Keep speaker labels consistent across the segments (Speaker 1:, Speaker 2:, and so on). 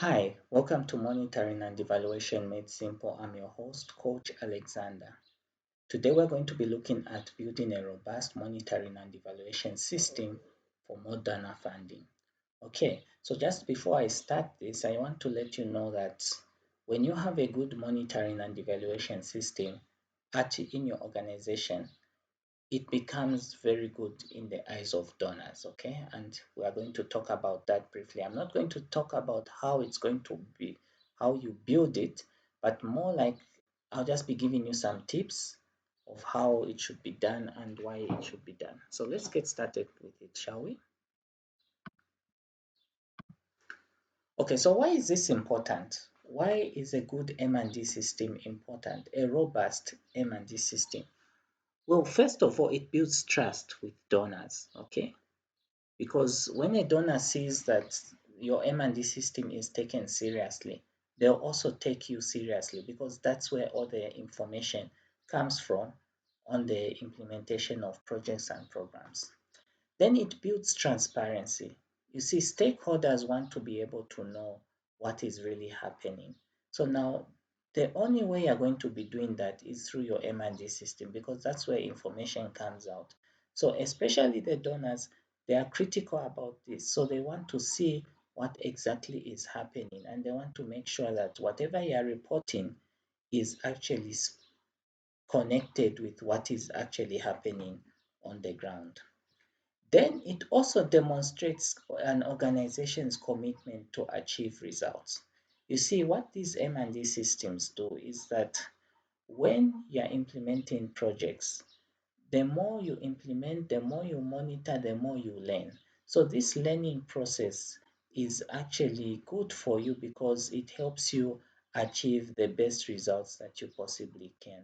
Speaker 1: Hi, welcome to Monitoring and Evaluation Made Simple. I'm your host, Coach Alexander. Today we're going to be looking at building a robust monitoring and evaluation system for more donor funding. Okay, so just before I start this, I want to let you know that when you have a good monitoring and evaluation system in your organization, it becomes very good in the eyes of donors, okay? And we are going to talk about that briefly. I'm not going to talk about how it's going to be, how you build it, but more like I'll just be giving you some tips of how it should be done and why it should be done. So let's get started with it, shall we? Okay, so why is this important? Why is a good M&D system important? A robust M&D system? Well, first of all, it builds trust with donors, okay? Because when a donor sees that your M&D system is taken seriously, they'll also take you seriously because that's where all the information comes from on the implementation of projects and programs. Then it builds transparency. You see, stakeholders want to be able to know what is really happening. So now the only way you're going to be doing that is through your M&D system because that's where information comes out. So especially the donors, they are critical about this. So they want to see what exactly is happening and they want to make sure that whatever you are reporting is actually connected with what is actually happening on the ground. Then it also demonstrates an organization's commitment to achieve results. You see, what these M&D systems do is that when you're implementing projects, the more you implement, the more you monitor, the more you learn. So this learning process is actually good for you because it helps you achieve the best results that you possibly can.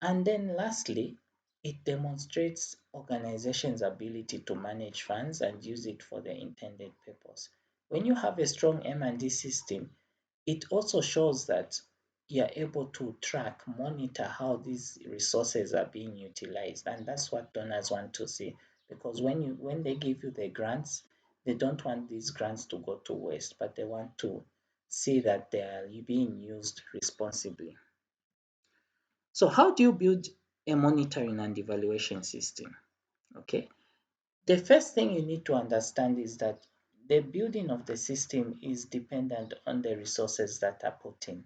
Speaker 1: And then lastly, it demonstrates organizations' ability to manage funds and use it for the intended purpose. When you have a strong M&D system, it also shows that you're able to track, monitor how these resources are being utilized. And that's what donors want to see. Because when they give you the grants, they don't want these grants to go to waste, but they want to see that they are being used responsibly. So how do you build a monitoring and evaluation system? Okay. The first thing you need to understand is that the building of the system is dependent on the resources that are put in.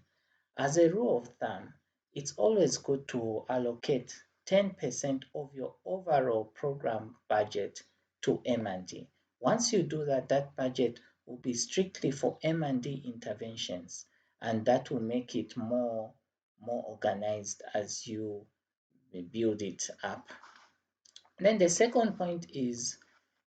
Speaker 1: As a rule of thumb, it's always good to allocate 10% of your overall program budget to M&D. Once you do that, that budget will be strictly for M&D interventions, and that will make it more organized as you build it up. Then the second point is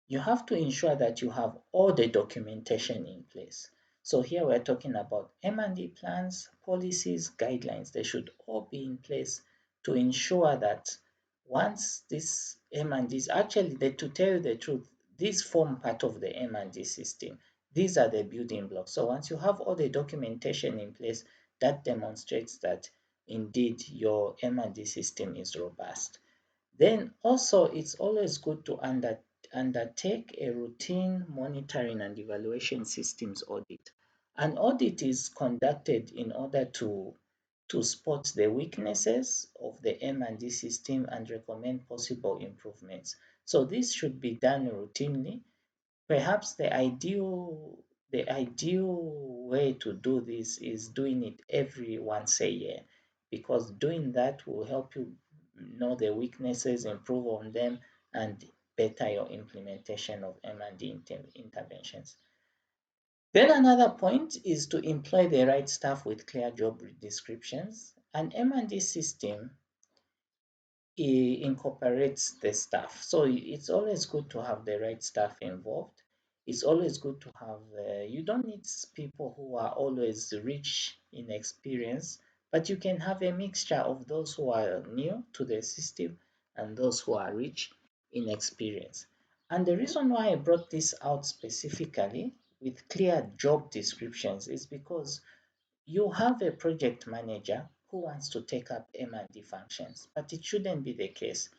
Speaker 1: you have to ensure that you have all the documentation in place. So here we're talking about M&D plans, policies, guidelines. They should all be in place to ensure that once this M&Ds, actually to tell you the truth, these form part of the M&D system. These are the building blocks. So once you have all the documentation in place, that demonstrates that indeed your M&D system is robust. Then also it's always good to undertake a routine monitoring and evaluation systems audit. An audit is conducted in order to spot the weaknesses of the M&D system and recommend possible improvements. So this should be done routinely. Perhaps the ideal way to do this is doing it every once a year because doing that will help you know the weaknesses, improve on them, and better your implementation of M&D interventions. Then another point is to employ the right staff with clear job descriptions. An M&D system incorporates the staff. So it's always good to have the right staff involved. It's always good to have, you don't need people who are always rich in experience, but you can have a mixture of those who are new to the system and those who are rich in experience. And the reason why I brought this out specifically with clear job descriptions is because you have a project manager who wants to take up M&D functions, but it shouldn't be the case.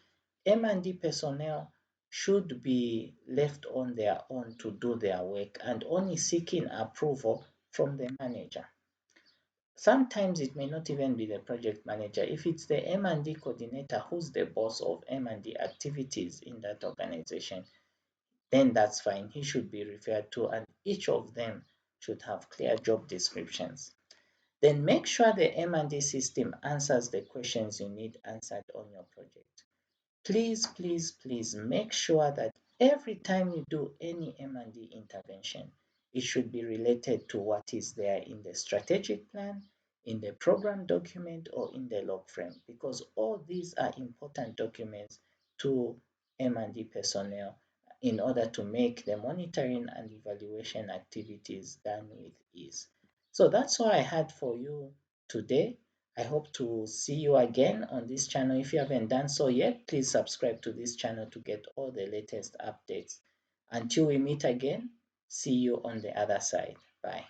Speaker 1: M&D personnel should be left on their own to do their work and only seeking approval from the manager. Sometimes it may not even be the project manager. If it's the M&D coordinator who's the boss of M&D activities in that organization, then that's fine. He should be referred to, and each of them should have clear job descriptions. Then make sure the M&D system answers the questions you need answered on your project. Please, please, please make sure that every time you do any M&D intervention, it should be related to what is there in the strategic plan, in the program document, or in the log frame, because all these are important documents to M&D personnel in order to make the monitoring and evaluation activities done with ease. So that's all I had for you today. I hope to see you again on this channel. If you haven't done so yet, please subscribe to this channel to get all the latest updates. Until we meet again, see you on the other side. Bye.